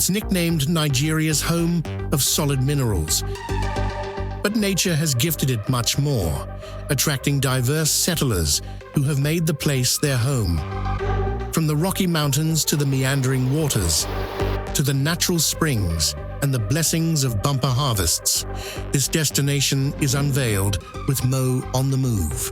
It's nicknamed Nigeria's home of solid minerals. But nature has gifted it much more, attracting diverse settlers who have made the place their home. From the Rocky Mountains to the meandering waters, to the natural springs and the blessings of bumper harvests, this destination is unveiled with Mo on the move.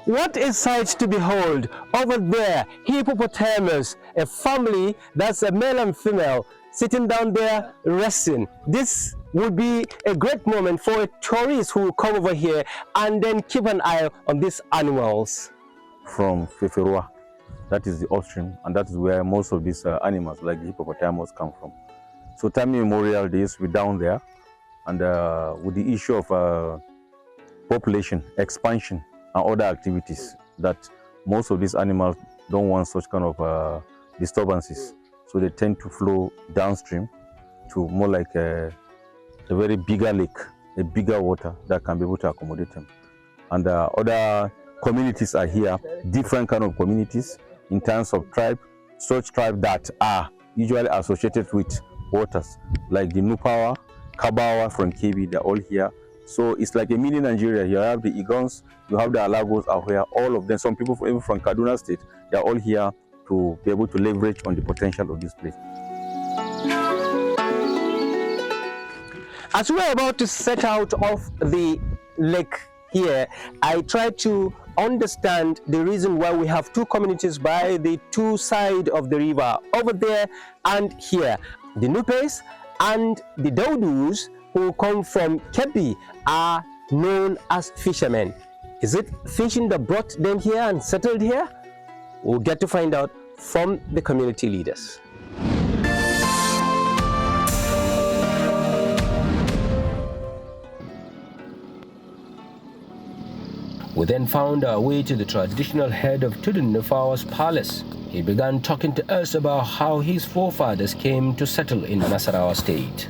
What a sight to behold! Over there, hippopotamus, a family that's a male and female, sitting down there resting. This would be a great moment for a tourist who will come over here and then keep an eye on these animals. From Feferua, that is the upstream, and that is where most of these animals, like the hippopotamus, come from. So time immemorial, they used to be down there, and with the issue of population expansion and other activities, that most of these animals don't want such kind of disturbances, so they tend to flow downstream to more like a very bigger lake, a bigger water that can be able to accommodate them. And other communities are here, different kind of communities in terms of tribe, such tribes that are usually associated with waters, like the Nupawa, Kabawa from KB, they're all here. So it's like a mini Nigeria. You have the Igons, you have the Alagos are here, all of them. Some people even from Kaduna State, they're all here to be able to leverage on the potential of this place. As we're about to set out of the lake here, I try to understand the reason why we have two communities by the two sides of the river, over there and here. The Nupes and the Daudus, who come from Kebbi, are known as fishermen. Is it fishing that brought them here and settled here? We'll get to find out from the community leaders. We then found our way to the traditional head of Tudun Nufawa's palace. He began talking to us about how his forefathers came to settle in Nasarawa State.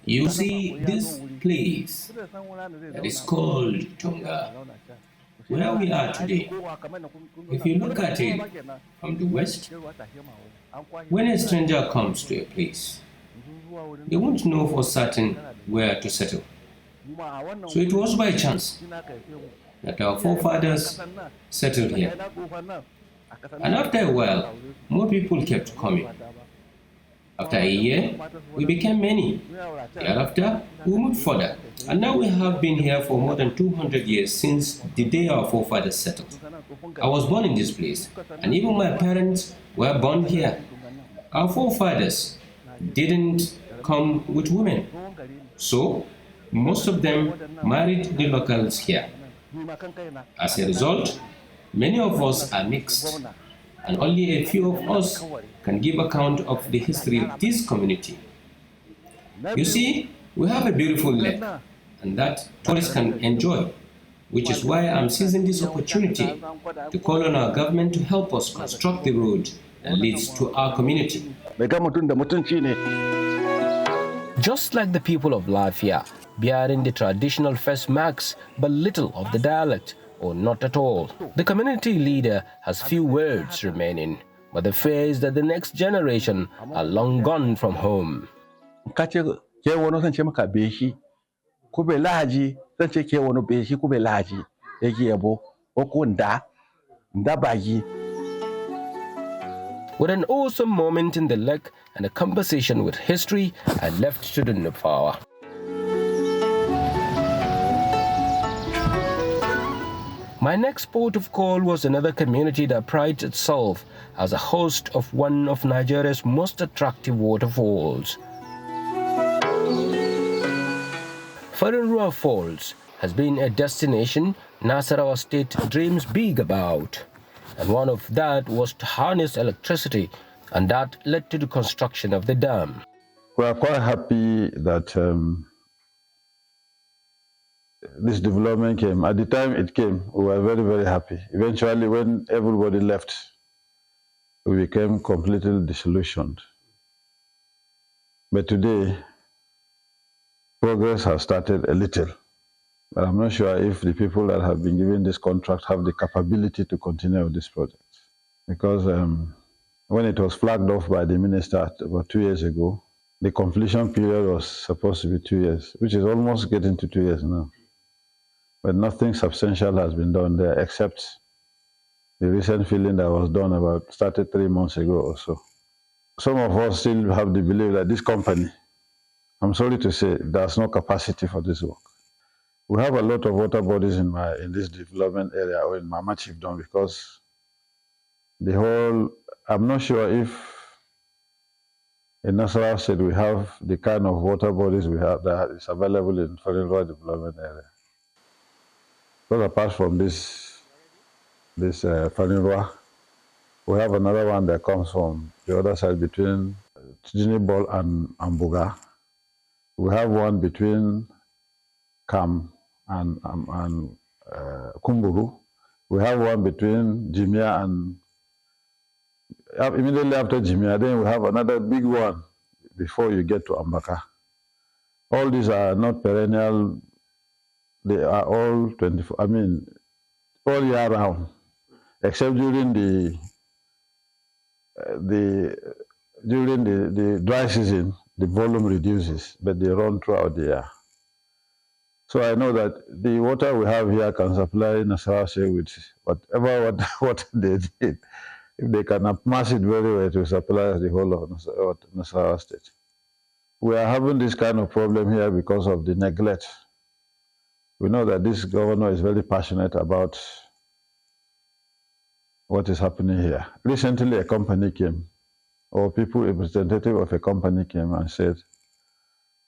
You see this place that is called Tunga, where we are today. If you look at it from the west, when a stranger comes to a place, they won't know for certain where to settle. So it was by chance that our forefathers settled here. And after a while, more people kept coming. After a year, we became many. Thereafter, we moved further. And now we have been here for more than 200 years since the day our forefathers settled. I was born in this place, and even my parents were born here. Our forefathers didn't come with women, so most of them married the locals here. As a result, many of us are mixed, and only a few of us can give account of the history of this community. You see, we have a beautiful lake, and that tourists can enjoy, which is why I'm seizing this opportunity to call on our government to help us construct the road that leads to our community. Just like the people of Lafia, bearing the traditional face marks but little of the dialect, or not at all. The community leader has few words remaining, but the fears that the next generation are long gone from home. Kace ke wani zan ce maka beshi ko bai lahaji zan ce ke wani beshi ko bai lahaji yake yabo ko nda bagi. With an awesome moment in the lake and a conversation with history, I left to the Nupawa. My next port of call was another community that prides itself as a host of one of Nigeria's most attractive waterfalls. Farinruwa Falls has been a destination Nasarawa State dreams big about, and one of that was to harness electricity, and that led to the construction of the dam. We are quite happy that this development came. At the time it came, we were very, very happy. Eventually, when everybody left, we became completely disillusioned. But today, progress has started a little. But I'm not sure if the people that have been given this contract have the capability to continue with this project. Because when it was flagged off by the minister about 2 years ago, the completion period was supposed to be 2 years, which is almost getting to 2 years now. But nothing substantial has been done there except the recent filling that was done started 3 months ago or so. Some of us still have the belief that this company, I'm sorry to say, there's no capacity for this work. We have a lot of water bodies in this development area or in Mama Chiefdom because I'm not sure if in Nasarawa State we have the kind of water bodies we have that is available in Farinruwa development area. But apart from this Farinruwa, we have another one that comes from the other side between Tijinibol and Abuja. We have one between Kam and Kumburu. We have one between Jimia and immediately after Jimia. Then we have another big one before you get to Ambaka. All these are not perennial. They are all 24. I mean, all year round, except during the dry season, the volume reduces, but they run throughout the year. So I know that the water we have here can supply Nasarawa State with whatever what they did. If they can amass it very well to supply the whole of Nasarawa State. We are having this kind of problem here because of the neglect. We know that this governor is very passionate about what is happening here. Recently, a company came, or a representative of a company came and said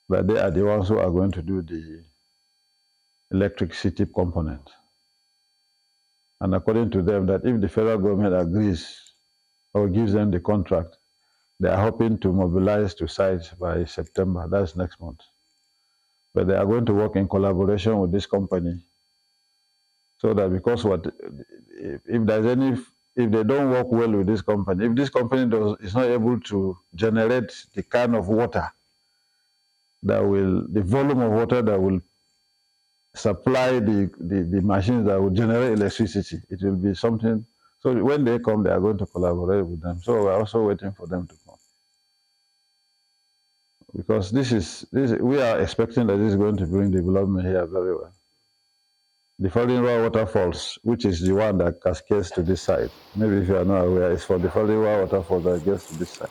that they are the ones who are going to do the electricity component. And according to them, that if the federal government agrees or gives them the contract, they are hoping to mobilize to sites by September, that's next month. But they are going to work in collaboration with this company so that because if they don't work well with this company, if this company is not able to generate the kind of water the volume of water that will supply the machines that will generate electricity, it will be something. So when they come, they are going to collaborate with them. So we're also waiting for them to come. Because we are expecting that this is going to bring development here very well. The Farinruwa waterfalls, which is the one that cascades to this side. Maybe if you are not aware, it's for the Farinruwa waterfall that gets to this side.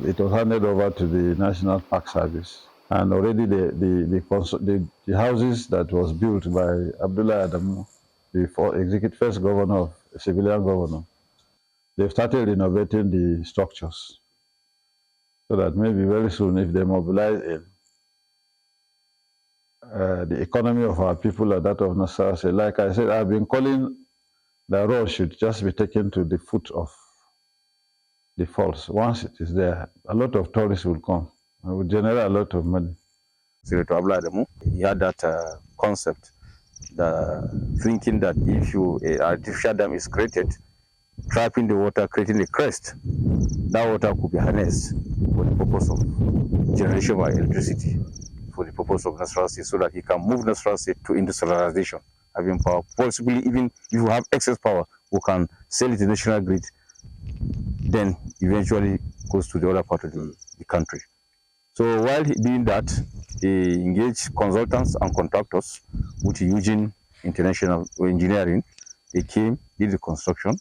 It was handed over to the National Park Service. And already the houses that was built by Abdullah Adamu, the first governor of civilian governor, they've started renovating the structures. So that maybe very soon, if they mobilize it, the economy of our people are that of Nasarawa. Like I said, I've been calling the road should just be taken to the foot of the falls. Once it is there, a lot of tourists will come. It will generate a lot of money. He had that concept, thinking that if an artificial dam is created, trapping the water, creating a crest, that water could be harnessed for the purpose of generation of electricity for the purpose of Nasarawa State, so that he can move Nasarawa State to industrialization, having power. Possibly, even if you have excess power, we can sell it to national grid, then eventually goes to the other part of the country. So while doing that, he engaged consultants and contractors with Eugene International Engineering. They came, did the construction.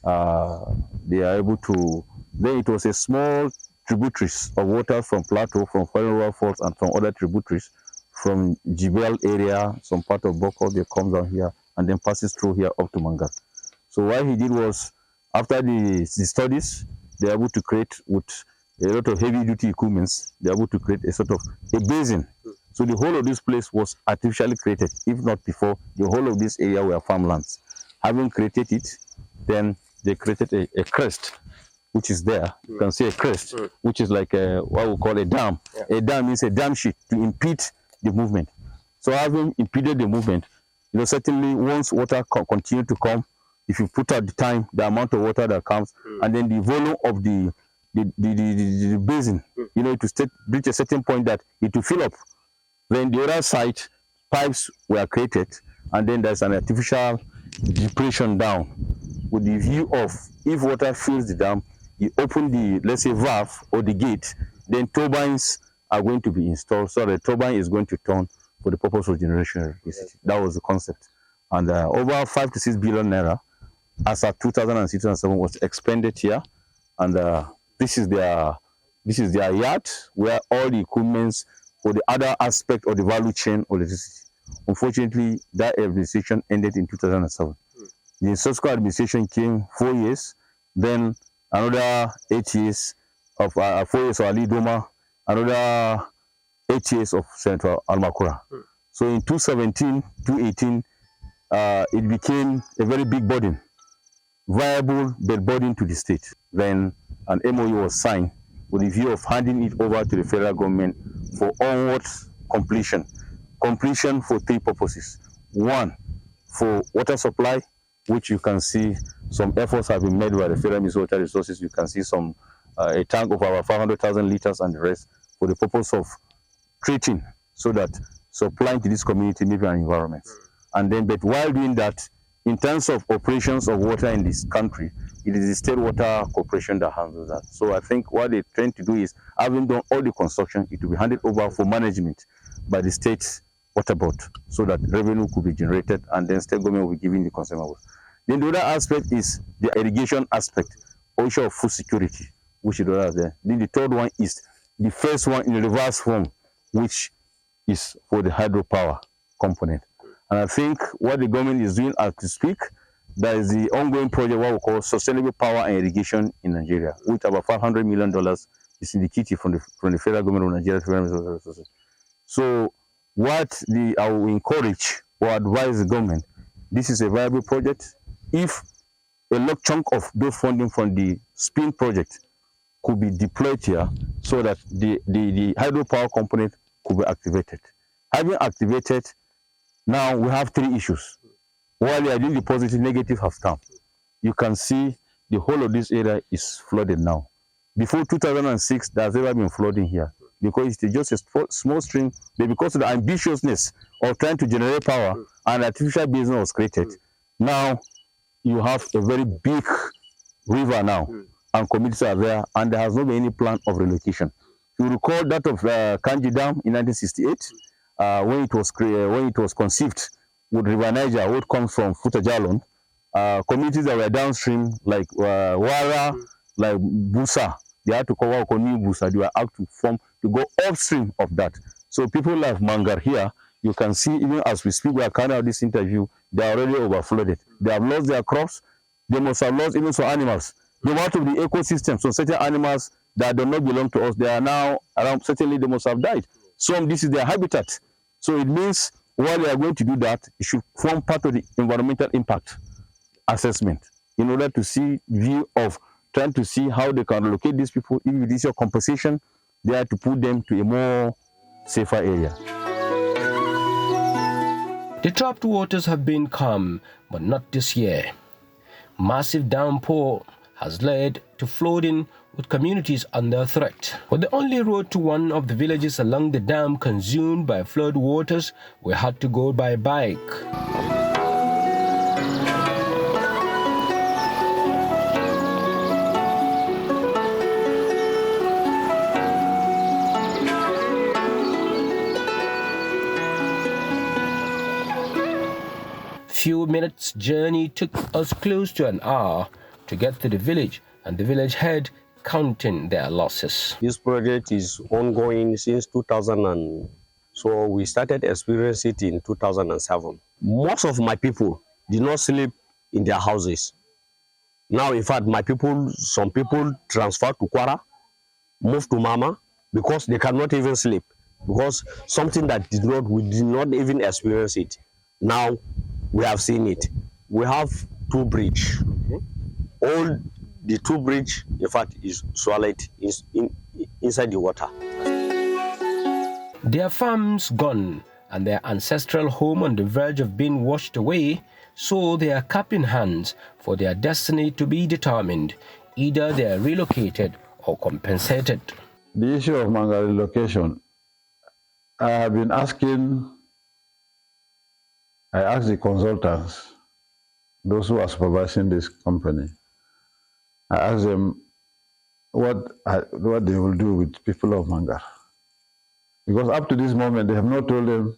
They are able to, then it was a small tributaries of water from Plateau, from Fallen Falls, and from other tributaries from Jibel area, some part of Boko, they come down here and then passes through here up to Mangar. So what he did was, after the studies, they are able to create with a lot of heavy duty equipments, they are able to create a sort of a basin. So the whole of this place was artificially created. If not before, the whole of this area were farmlands. Having created it, then they created a crest, which is there. You can see a crest, which is like what we call a dam. Yeah. A dam means a dam sheet to impede the movement. So having impeded the movement, certainly once water continue to come, if you put out the time, the amount of water that comes, and then the volume of the basin, it will reach a certain point that it will fill up. Then the other side, pipes were created, and then there's an artificial depression down with the view of, if water fills the dam, you open the, let's say, valve or the gate, then turbines are going to be installed. So the turbine is going to turn for the purpose of generation electricity. That was the concept. And over 5 to 6 billion naira, as of 2006 and 2007, was expended here. And this is their yard where all the equipments for the other aspect of the value chain of electricity. Unfortunately, that administration ended in 2007. The subsequent administration came 4 years, then another 8 years of 4 years of Ali Doma, another 8 years of Senator Almakura. So in 2017, 2018, it became a very big burden, viable but burden to the state. Then an MOU was signed with the view of handing it over to the federal government for onward completion. Completion for 3 purposes. 1, for water supply, which you can see some efforts have been made by the Federal Ministry of Water Resources. You can see some a tank of about 500,000 liters and the rest for the purpose of treating, so that supplying to this community, maybe an environment. And then, but while doing that, in terms of operations of water in this country, it is the State Water Corporation that handles that. So I think what they're trying to do is, having done all the construction, it will be handed over for management by the State Water Board, so that revenue could be generated, and then state government will be giving the consumables. Then the other aspect is the irrigation aspect, also of food security, which is the other there. Then the third one is the first one in reverse form, which is for the hydropower component. And I think what the government is doing as we speak, that is the ongoing project, what we call Sustainable Power and Irrigation in Nigeria, with about $500 million is indicated from the federal government of Nigeria. So what I will encourage or advise the government, this is a viable project. If a large chunk of those funding from the SPIN project could be deployed here, so that the hydropower component could be activated. Having activated, now we have 3 issues. While we are doing the positive, negative has come. You can see the whole of this area is flooded now. Before 2006, there's never been flooding here, because it's just a small stream, but because of the ambitiousness of trying to generate power, an artificial basin was created. Now you have a very big river now, and communities are there, and there has not been any plan of relocation. You recall that of Kanji Dam in 1968, when it was conceived with River Niger, what comes from Futajalon, communities that were downstream, like Wara, like Busa, they had to cover Okoni Busa, they were asked to go upstream of that. So people like Mangar here, you can see, even as we speak, we are carrying out this interview, they are already overflooded. They have lost their crops, they must have lost even some animals. The amount of the ecosystem, so certain animals that do not belong to us, they are now around, certainly they must have died. Some, this is their habitat. So it means while they are going to do that, it should form part of the environmental impact assessment, in order to see view of trying to see how they can relocate these people. If it is your compensation, they are to put them to a more safer area. The trapped waters have been calm, but not this year. Massive downpour has led to flooding with communities under threat. With the only road to one of the villages along the dam consumed by flood waters, we had to go by bike. Few minutes journey took us close to an hour to get to the village, and the village head counting their losses. This project is ongoing since 2000, so we started experiencing it in 2007. Most of my people did not sleep in their houses. Now, in fact, some people transferred to Kwara, moved to Mama, because they cannot even sleep, because something that we did not even experience it. Now, we have seen it. We have two bridges. All the two bridges, in fact, is swallowed inside the water. Their farms gone and their ancestral home on the verge of being washed away, so they are cup in hands for their destiny to be determined. Either they are relocated or compensated. The issue of Manga relocation, I have been asking. I asked the consultants, those who are supervising this company, I asked them what they will do with people of Manga. Because up to this moment, they have not told them.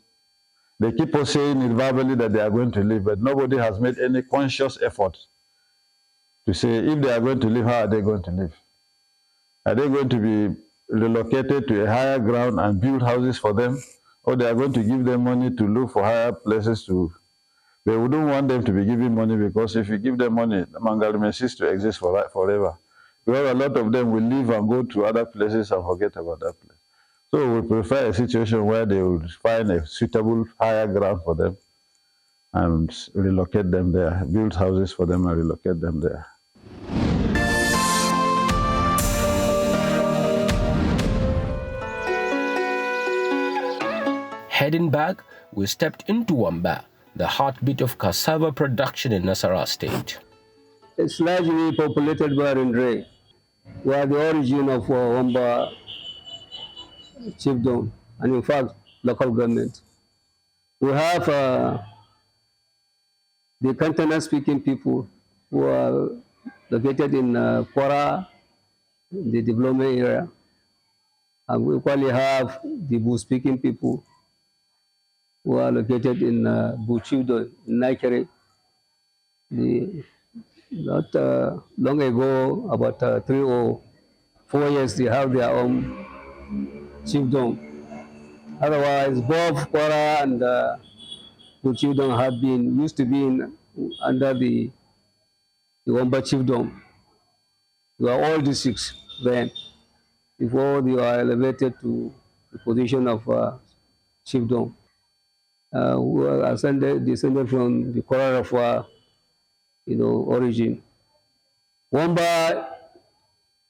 They keep on saying it verbally that they are going to leave, but nobody has made any conscious effort to say if they are going to leave, how are they going to live? Are they going to be relocated to a higher ground and build houses for them? Or they are going to give them money to look for higher places to. They wouldn't want them to be giving money, because if you give them money, Mangal may cease to exist forever. Because a lot of them will leave and go to other places and forget about that place. So we prefer a situation where they will find a suitable higher ground for them and relocate them there, build houses for them and relocate them there. Heading back, we stepped into Wamba, the heartbeat of cassava production in Nasarawa State. It's largely populated by Rendre. We are the origin of Wamba chiefdom, and in fact, local government. We have the Kantana-speaking people who are located in Kwara, the development area, and we equally have the Bu-speaking people who are located in Buchido, in Nigeria. Not long ago, about 3 or 4 years, they have their own chiefdom. Otherwise, both Kwara and Buchido have used to be under the Wamba chiefdom. They were all districts then, before they were elevated to the position of chiefdom. Who are descended from the Kwara of origin. Wamba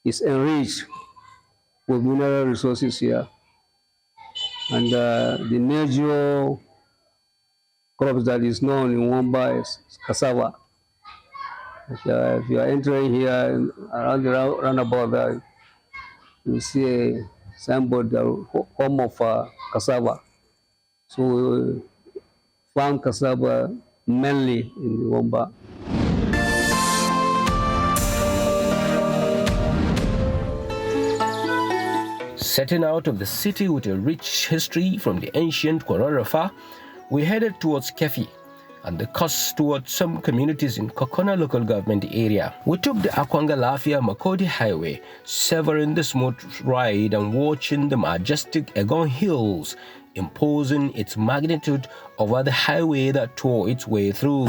is enriched with mineral resources here, and the major crops that is known in Wamba is cassava. If you are entering here around the roundabout there, you see a signboard, the home of cassava. So we found cassava mainly in the Wamba. Setting out of the city with a rich history from the ancient Kwara, we headed towards Kefi and the coast towards some communities in Kokona local government area. We took the Akwanga Lafia Makodi Highway, severing the smooth ride and watching the majestic Egon Hills imposing its magnitude over the highway that tore its way through.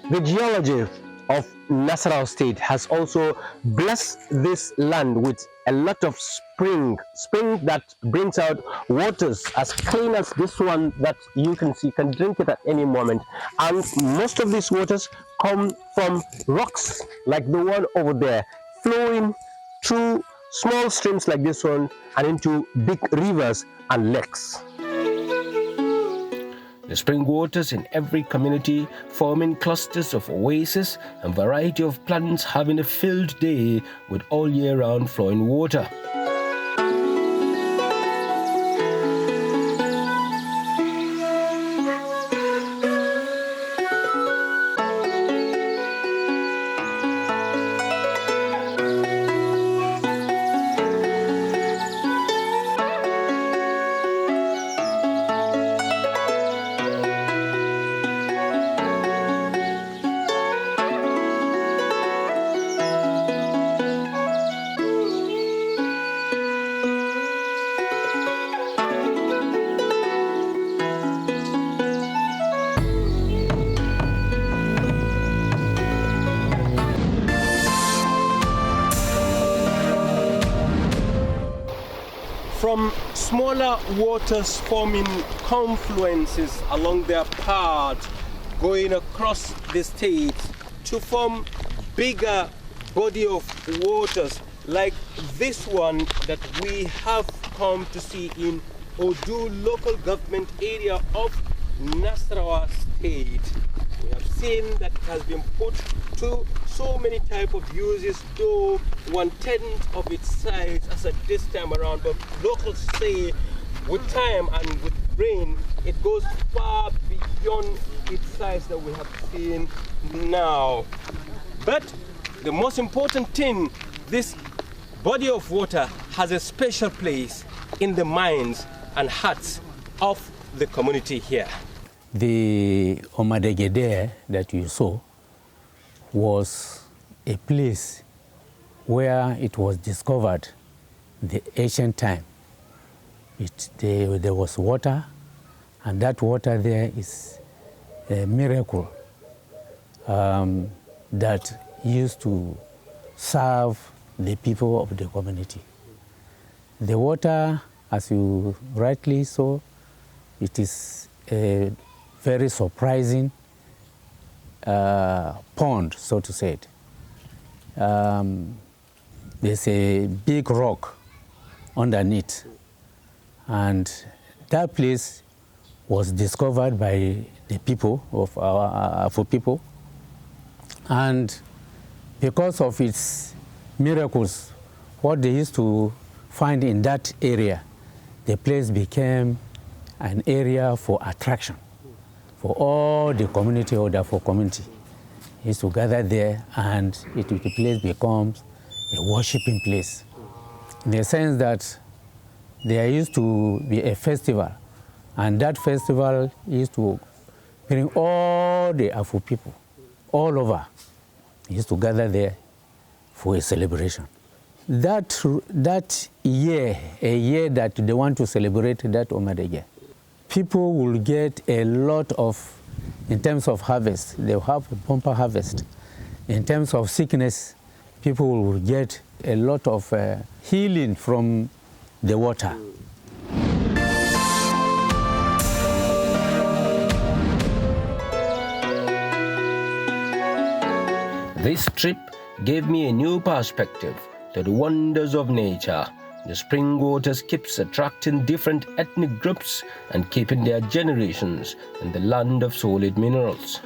The geology of Nasarawa State has also blessed this land with a lot of spring that brings out waters as clean as this one that you can see, can drink it at any moment. And most of these waters come from rocks like the one over there. flowing through small streams like this one and into big rivers and lakes. The spring waters in every community forming clusters of oases and variety of plants having a filled day with all year round flowing water. From smaller waters forming confluences along their path going across the state to form bigger body of waters like this one that we have come to see in Odu local government area of Nasarawa state. We have seen that it has been put to so many type of uses, though 1/10 of its size as at this time around, but locals say with time and with rain it goes far beyond its size that we have seen now. But the most important thing, this body of water has a special place in the minds and hearts of the community here. The Omadegede that you saw was a place where it was discovered in the ancient time. There was water, and that water there is a miracle that used to serve the people of the community. The water, as you rightly saw, it is a very surprising pond, so to say. There's a big rock underneath, and that place was discovered by the people of our people, and because of its miracles, what they used to find in that area, the place became an area for attraction for all the community or the community. Used to gather there, and the place becomes a worshiping place, in the sense that there used to be a festival, and that festival used to bring all the Afro people all over. They used to gather there for a celebration. That year, a year that they want to celebrate that Omadege, people will get a lot of, in terms of harvest, they'll have a bumper harvest. In terms of sickness, people will get a lot of healing from the water. This trip gave me a new perspective to the wonders of nature. The spring waters keeps attracting different ethnic groups and keeping their generations in the land of solid minerals.